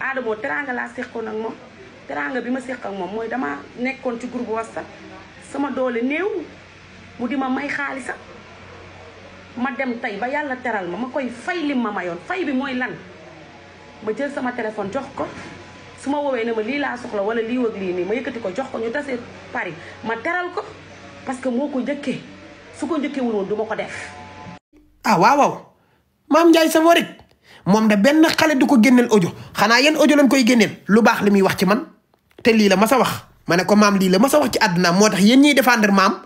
Adamo teraanga laa seqoon ak moom teraanga bi ma seq ak moom mooy dama nekkoon ci groupe WhatsApp sama doole néew mu di ma may xaalisa ma dem tey ba yàlla teral ma koy fay lim ma mayoon fay bi mooy lan ma jël sama téléphone jox ko su ma woowee ne ma lii laa soxla wala lii wëg lii nii ma yëkkati ko jox ko ñu tasee Paris ma teral ko parce que moo ko njëkkee su ko njëkkeewul woon du ma ko def. ah waaw Mame Ndiaye Savon rek moom da benn xale du ko génneel audio xanaa yéen audio lañ koy génneel lu baax li muy wax ci man te lii la ma sa wax ma ne ko maam lii la ma sa wax ci àdduna moo tax yéen ñiy défendre maam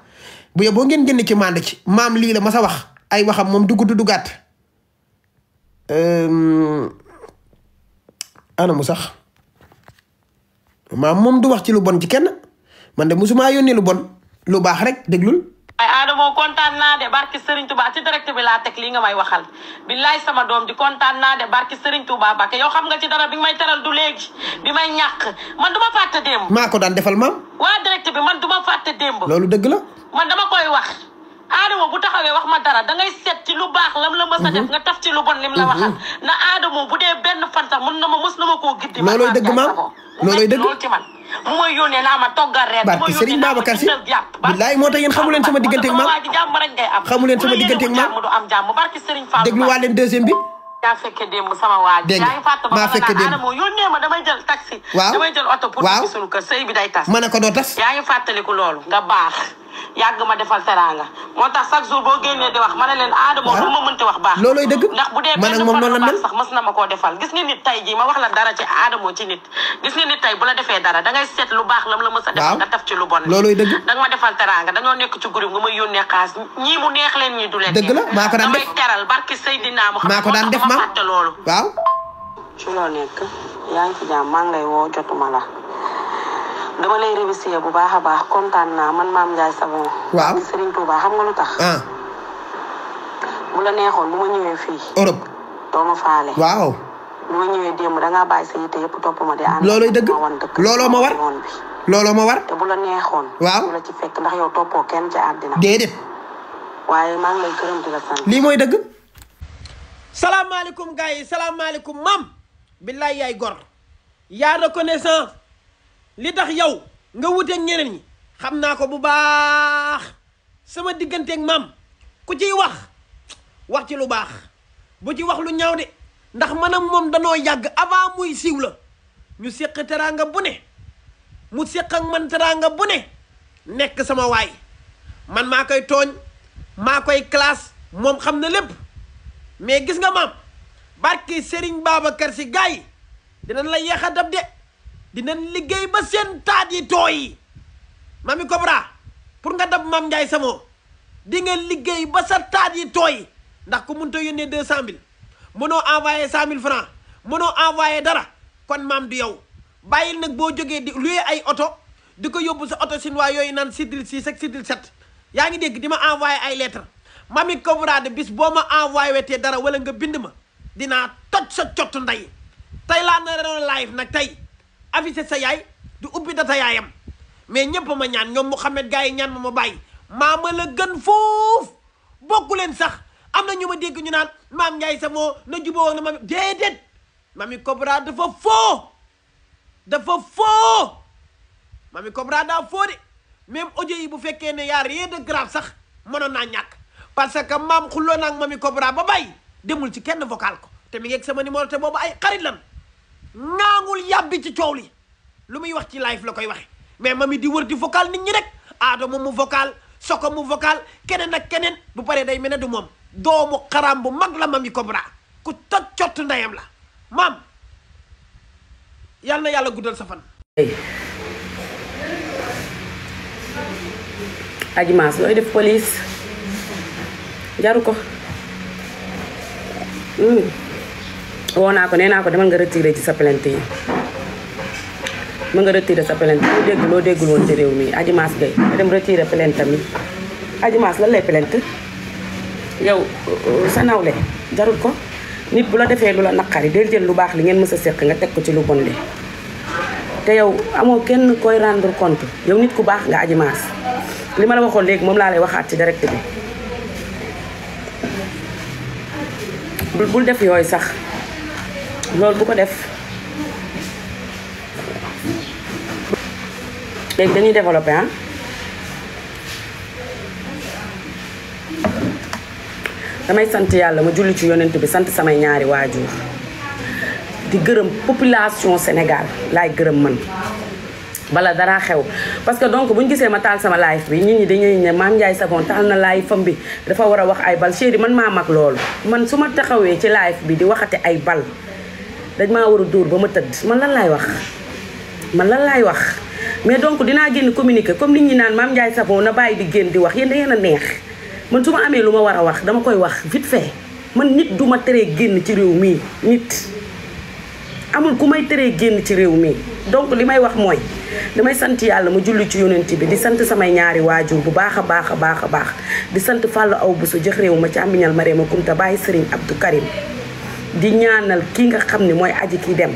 bu yeboo ngeen génn ci mànd ci maam lii la ma sa wax ay waxam moom du gudd du gàtt ana mu sax maam moom du wax ci lu bon ci kenn man de musuma yónnee lu bon lu baax rek déglul. ay Adamo kontaan naa de barki Serigne Touba ci direct bi laa teg lii nga may waxal billaay sama doom di kontaan naa de barki Serigne Touba Bakke yow xam nga ci dara bi may teral du léegi bi may ñàkk man du ma fàtte démb. maa ko daan defal maam. waa direct bi man du ma fàtte démb. loolu dëgg la. man dama koy wax Adamo bu taxawee wax ma dara dangay seet ci lu baax lam la mës a def nga taf ci lu bon lim la waxal na Adamo bu dee benn fan sax mës na ma koo giddi. loolooy dëgg maam loolooy dëgg loolu ci man. mu may yónnee naa ma toggal reer. barki Serigne Babacar Si billaay moo tax yéen xamu leen sama diggante ak maam xamu leen sama diggante ak maam du am jàmm barki Serigne Fall déglu waa leen deuxième bi. yaa fekke démb sama waa ji. dégg nga maa fekke démb Adamo yónnee ma damay jël taxi. waaw damay jël oto pour dugg suñu kër sëy bi day tas. ma ne ko doo tas. yaa ngi fàttaliku loolu nga baax yàgg ma defal teraanga moo tax chaque jour boo génnee di wax ma ne leen Adamo lu ma mënti wax baax. loolooy dëgg ndax bu dee benn fan lu baax sax mës na ma koo defal gis nga nit tey jii ma wax la dara ci Adamo ci nit gis nga nit tey bu la defee dara dangay seet lu baax lam la mës a defal nga taf ci lu bon. loolooy dëgg danga ma defal teraanga dañoo nekk ci groupe nga may yónnee xaas ñii mu neex leen ñii du leen. dëgg la maa ko daan def damay teral barki Seydina Muhammad maa ko daan def maam loolu. waaw. ci loo nekk yaa ngi ci jàmm maa ngi lay woo jotuma la dama lay remercier bu baax a baax kontaan naa man Mame Ndiaye Savon. waaw Serigne Touba xam nga lu tax. bu la neexoon bu ma ñëwee fii. Europe. doo ma faale. waaw. bu ma ñëwee démb dangaa bàyyi sa yitte yëpp topp ma di ànd. loolooy dëgg looloo ma war looloo ma war. te bu la neexoon. waaw bu la ci fekk ndax yow toppoo kenn ci àddina. déedéet. waaye maa ngi lay gërëm di la sant. lii mooy dëgg. salaamaaleykum gars yi salaamaaleykum maam. billaay yaay gor. yaa reconnaissance. li tax yow nga wuteeg ñeneen ñi xam naa ko bu baax sama digganteeg maam ku ciy wax ci lu baax bu ci wax lu ñaaw de ndax manam moom danoo yàgg avant muy siiw la ñu séq teraanga bu ne mu séq ak man teraanga bu ne nekk sama waay man maa koy tooñ maa koy classe moom xam na lépp mais gis nga maam barki Serigne Babacar Si gars yi dinañ la yeex a dab de dinañ liggéey ba seen taat yi tooy Mamy Cobra pour nga dab Mame Ndiaye Savon di nga liggéey ba sa taat yi tooy ndax ku mënta yónnee 200 000 mënoo envoyé 100 000 francs mënoo envoyé dara kon maam du yow bàyyil nag boo jógee di loué ay oto di ko yóbbu sa oto chinois yooyu naan sidil 6 ak sidil 7 yaa ngi dégg di ma envoyé ay lettre Mamy Cobra de bis boo ma envoyé wetee dara wala nga bind ma dinaa toj sa cottu ndey tey laa na doon live nag tey affiché sa yaay du ubbi data yaayam mais ñëpp ma ñaan ñoom Mouhamed gars yi ñaan ma bàyyi maama la gën foofu bokku leen sax am na ñu ma dégg ñu naan Mame Ndiaye Savon na jubóo na Mamy déedéet Mamy Cobra dafa foo Mamy Cobra daa foo de même audio yi bu fekkee ne yaa rien de grave sax mënoon naa ñàkk parce que maam xulloo naa ak Mamy Cobra ba bàyyi demul ci kenn vocal ko te mi ngi ak sama numéro te boobu ay xarit lan ngaangul yàbbi ci coow li lu muy wax ci live la koy waxe mais Mamy di wër di vocal nit ñi rek Adamo mu vocal Soko mu vocal keneen ak keneen bu paree day mel ne du moom doomu xaram bu mag la Mamy Cobra ku toj cott ndeyam la maam yal na yàlla guddal sa fan. Adji Mass looy def police jaru ko woo naa ko nee naa ko demal nga retiré ci sa plainte yi ma nga retiré sa plainte loo déggul woon ci réew mi Adji Mass Gueye nga dem retiré plainte tamit Adji Mass lan lay plainte yow sa nawle jarul ko nit bu la defee lu la naqari del jël lu baax li ngeen mës a seq nga teg ko ci lu bon li te yow amoo kenn koy rendre compte yow nit ku baax nga Adji Mass li ma la waxoon léegi moom laa lay waxaat ci direct bi bul def yooyu sax loolu bu ko def léegi dañuy développé ah. damay sant yàlla ma julli ci yonent bi sant samay ñaari waajur di gërëm population Sénégal laay gërëm man bala dara xew parce que donc bu ñu gisee ma taal sama live bi nit ñi dañuy ne Mame Ndiaye Savon taal na live fam bi dafa war a wax ay bal chéri man maa mag loolu man su ma taxawee ci live bi di waxate ay bal dañ maa war a dóor ba ma tëdd man lan laay wax mais donc dinaa génn communiquer comme nit ñi naan Mame Ndiaye Savon na bàyyi di génn di wax yéen da ngeen a neex man su ma amee lu ma war a wax dama koy wax vite fait man nit du ma teree génn ci réew mii nit amul ku may teree génn ci réew mii donc li may wax mooy damay sant yàlla ma julli ci yonent bi di sant samay ñaari waajur bu baax a baax a baax a baax di sant Fallou Aw Bousso jëx réew ma ci ambiñal Marema Kunta bàyyi Serigne Abdou Karim di ñaanal kii nga xam ne mooy aji kii dem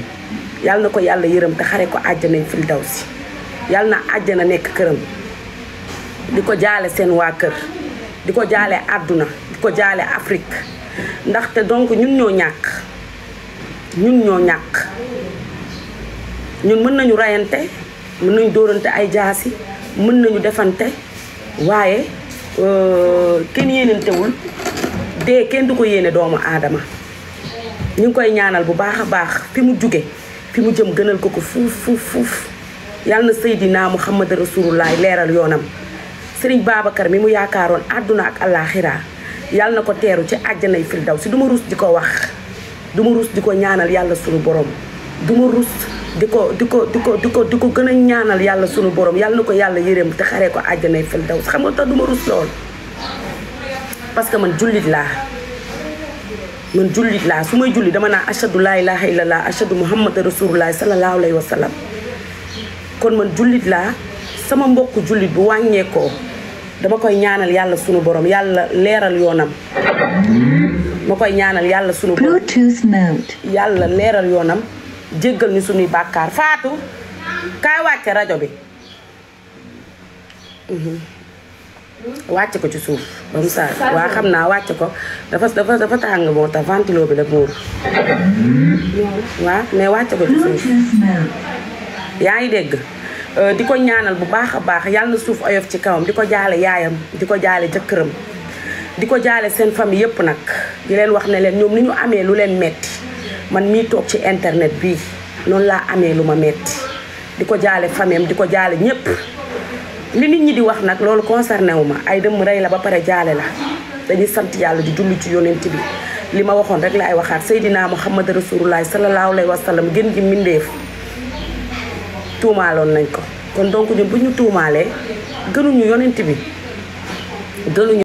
yàlla na ko yàlla yërëm te xare ko àjjana firdawsi yàlla na àjjana nekk këram di ko jaale seen waa kër di ko jaale àdduna di ko jaale Afrique ndaxte donc ñun ñoo ñàkk ñun mën nañu rayante mën nañu dóorante ay jaasi mën nañu defante waaye kenn yéenantewul dee kenn du ko yéene doomu aadama ñu ngi koy ñaanal bu baax a baax fi mu jóge fi mu jëm gënal ko fuuf yàlla na Seydina Muhammad Rasulullah leeral yoonam Serigne Babacar mi mu yaakaaroon àdduna ak àllaaxira yàlla na ko teeru ci àjjanay firdawsi du ma rus di ko wax du ma rus di ko ñaanal yàlla sunu borom du ma rus di ko gën a ñaanal yàlla sunu borom yàlla na ko yàlla yërëm te xaree ko àjjanay firdawsi xam nga tax du ma rus lool parce que man jullit laa su may julli dama naa ashadu laa ilaaha illallah ashadu muhammad rasulullah sallallahu alayhi wa sallam kon man jullit laa sama mbokku jullit bu wàññeekoo dama koy ñaanal yàlla sunu borom yàlla leeral yoonam ma koy ñaanal yàlla sunu borom Bluetooth mode. yàlla leeral yoonam jéggal ñu sunuy bàkkaar Faatu kaay wàcce rajo bi wàcce ko ci suuf ba mu saa waa xam naa wàcce ko dafa tàng moo tax ventilo bi la muur waa mais wàcce ko ci suuf Bluetooth mode. yaa ngi dégg di ko ñaanal bu baax a baax yàlla na suuf oyof ci kawam di ko jaale yaayam di ko jaale jëkkëram di ko jaale seen famille yëpp nag di leen wax ne leen ñoom ni ñu amee lu leen metti man mii toog ci internet bii noonu laa amee lu ma metti di ko jaale famille am di ko jaale ñëpp li nit ñi di wax nag loolu concerné wu ma ay dem rey la ba pare jaale la dañuy sant yàlla di julli ci yonent bi li ma waxoon rek la ay waxaat Seydina Muhammad Rasulullah sallallahu alayhi wa sallam gën gi mbindeef tuumaaloon nañ ko kon donc ñun bu ñu tuumaalee gënuñu yonent bi gënuñu